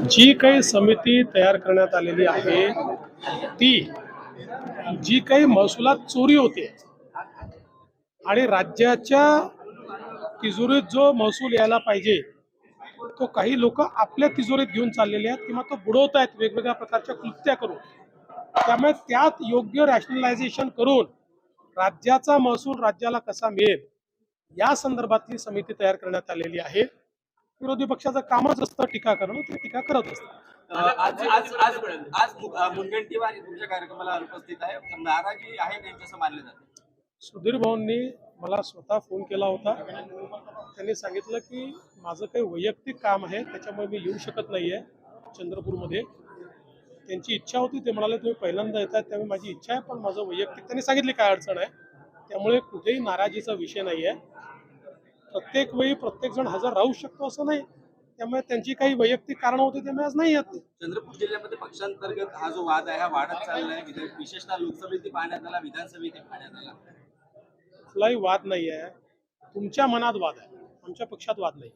जी काही समिती तयार करण्यात आलेली आहे ती जी काही महसुलात चोरी होते आणि राज्याच्या तिजोरीत जो महसूल यायला पाहिजे तो काही लोक आपल्या तिजोरीत घेऊन चाललेले आहेत किंवा तो बुडवत आहेत वेगवेगळ्या प्रकारच्या कृत्या करून. त्यामुळे त्यात योग्य रॅशनलायझेशन करून राज्याचा महसूल राज्याला कसा मिळेल या संदर्भातली समिती तयार करण्यात आलेली आहे. विरोधी पक्षाचं कामच असतं टीका करणं, ते टीका करत असतात. आज आज आज आज मुनगंटीवार तुमच्या कार्यक्रमाला उपस्थित आहे, नाराजी आहे त्यांचं असं मानलं जातं. सुधीर भाऊंनी मला स्वतः फोन केला होता. त्यांनी सांगितलं की माझं काही वैयक्तिक काम आहे त्याच्यामुळे मी येऊ शकत नाहीये चंद्रपूरमध्ये. त्यांची इच्छा होती, ते म्हणाले तुम्ही पहिल्यांदा येतात त्यामुळे माझी इच्छा आहे, पण माझं वैयक्तिक त्यांनी सांगितले काय अडचण आहे. त्यामुळे कुठेही नाराजीचा विषय नाही आहे. प्रत्येक वेळी प्रत्येक जण हजर राहू शकतो असं नाही. त्यामुळे त्यांची काही वैयक्तिक कारणं होती त्यामुळे आज नाही येत. चंद्रपूर जिल्ह्यामध्ये पक्षांतर्गत हा जो वाद आहे हा वाढत चाललाय, विशेषतः लोकसभेत पाहण्यात आला, विधानसभेत पाहण्यात आला. कुठलाही वाद नाही आहे, तुमच्या मनात वाद आहे, आमच्या पक्षात वाद नाही.